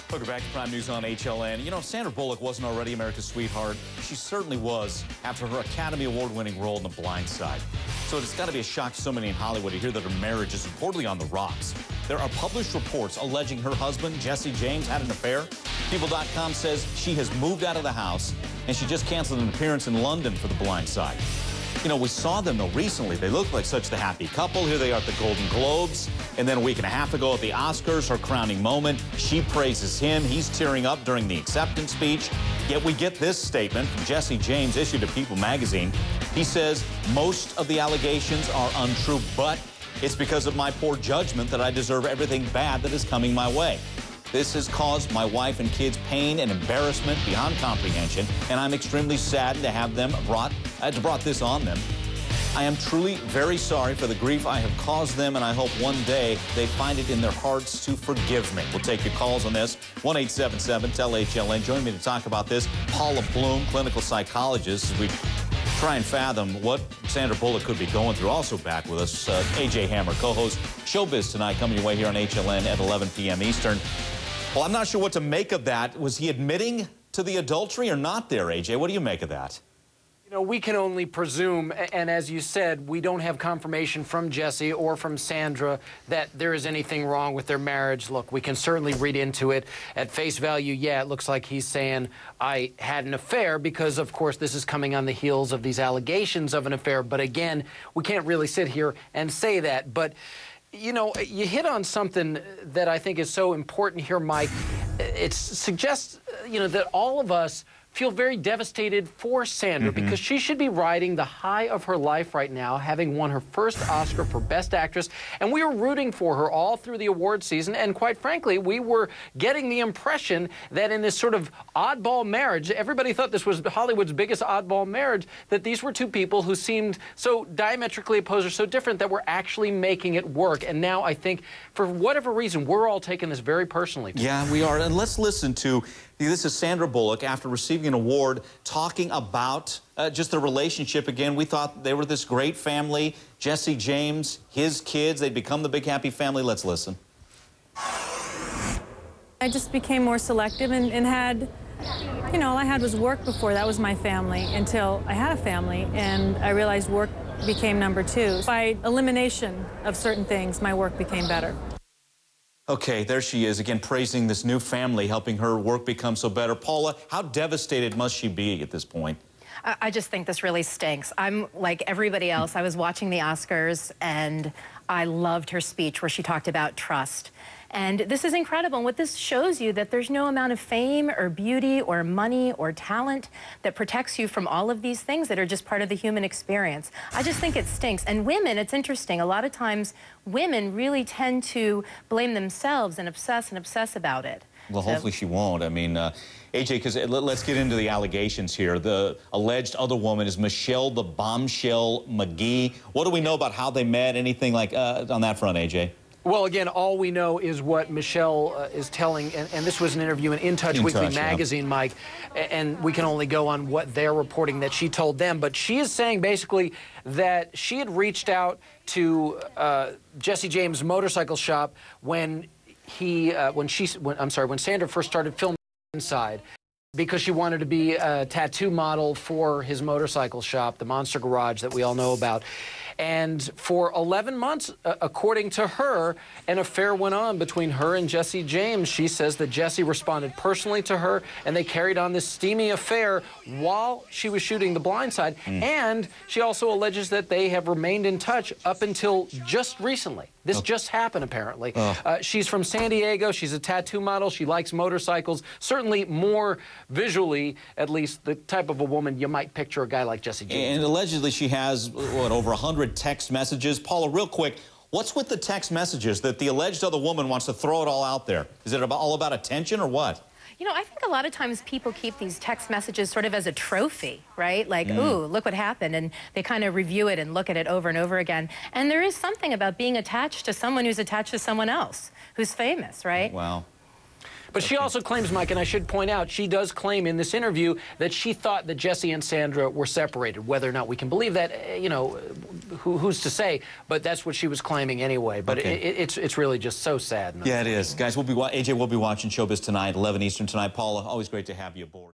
Welcome back to Prime News on HLN. You know, Sandra Bullock wasn't already America's sweetheart. She certainly was after her Academy Award-winning role in The Blind Side. So it's got to be a shock to so many in Hollywood to hear that her marriage is reportedly on the rocks. There are published reports alleging her husband, Jesse James, had an affair. People.com says she has moved out of the house, and she just canceled an appearance in London for The Blind Side. You know, we saw them, though, recently. They look like such the happy couple. Here they are at the Golden Globes. And then a week and a half ago at the Oscars, her crowning moment. She praises him. He's tearing up during the acceptance speech. Yet we get this statement from Jesse James, issued to People magazine. He says, most of the allegations are untrue, but it's because of my poor judgment that I deserve everything bad that is coming my way. This has caused my wife and kids pain and embarrassment beyond comprehension, and I'm extremely saddened to have them brought this on them. I am truly very sorry for the grief I have caused them, and I hope one day they find it in their hearts to forgive me. We'll take your calls on this. 1-877-TEL-HLN. Joining me to talk about this, Paula Bloom, clinical psychologist, as we try and fathom what Sandra Bullock could be going through. Also back with us, AJ Hammer, co-host Showbiz Tonight, coming your way here on HLN at 11 p.m. Eastern. Well, I'm not sure what to make of that. Was he admitting to the adultery or not there, AJ? What do you make of that? You know, we can only presume, and as you said, we don't have confirmation from Jesse or from Sandra that there is anything wrong with their marriage. Look, we can certainly read into it. At face value, yeah, it looks like he's saying, I had an affair, because, of course, this is coming on the heels of these allegations of an affair. But again, we can't really sit here and say that. But you know, you hit on something that I think is so important here, Mike. It suggests, you know, that all of us feel very devastated for Sandra because she should be riding the high of her life right now, having won her first Oscar for Best Actress, and we were rooting for her all through the award season, and quite frankly, we were getting the impression that in this sort of oddball marriage, everybody thought this was Hollywood's biggest oddball marriage, that these were two people who seemed so diametrically opposed or so different that were actually making it work. And now I think, for whatever reason, we're all taking this very personally. Yeah, we are. And let's listen to, this is Sandra Bullock, after receiving an award, talking about just the relationship again. We thought they were this great family. Jesse James, his kids, they'd become the big happy family. Let's listen. I just became more selective and had, you know, all I had was work before. That was my family until I had a family, and I realized work became number two. By elimination of certain things, my work became better. Okay, there she is, again, praising this new family, helping her work become so better. Paula, how devastated must she be at this point? I just think this really stinks. I'm like everybody else. I was watching the Oscars, and I loved her speech where she talked about trust. And this is incredible. And what this shows you, that there's no amount of fame or beauty or money or talent that protects you from all of these things that are just part of the human experience. I just think it stinks. And women, it's interesting. A lot of times, women really tend to blame themselves and obsess about it. Well, hopefully she won't. I mean, AJ, because let's get into the allegations here. The alleged other woman is Michelle the Bombshell McGee. What do we know about how they met? Anything like on that front, AJ? Well, again, all we know is what Michelle is telling, and this was an interview in In Touch Weekly magazine, yeah. Mike, and we can only go on what they're reporting that she told them, but she is saying basically that she had reached out to Jesse James' motorcycle shop when Sandra first started filming inside, because she wanted to be a tattoo model for his motorcycle shop, the Monster Garage that we all know about. And for 11 months, according to her, an affair went on between her and Jesse James. She says that Jesse responded personally to her, and they carried on this steamy affair while she was shooting The Blind Side. And she also alleges that they have remained in touch up until just recently. This just happened, apparently. She's from San Diego. She's a tattoo model. She likes motorcycles. Certainly more visually, at least, the type of a woman you might picture a guy like Jesse James. And allegedly she has, what, over 100 text messages. Paula, real quick, what's with the text messages that the alleged other woman wants to throw it all out there? Is it all about attention or what? You know, I think a lot of times people keep these text messages sort of as a trophy, right? Like, ooh, look what happened. And they kind of review it and look at it over and over again. And there is something about being attached to someone who's attached to someone else who's famous, right? Wow. But she also claims, Mike, and I should point out, she does claim in this interview that she thought that Jesse and Sandra were separated. Whether or not we can believe that, you know, who's to say? But that's what she was claiming anyway. But okay. it's really just so sad. Yeah, it is. Guys, AJ will be watching Showbiz tonight, 11 Eastern tonight. Paula, always great to have you aboard.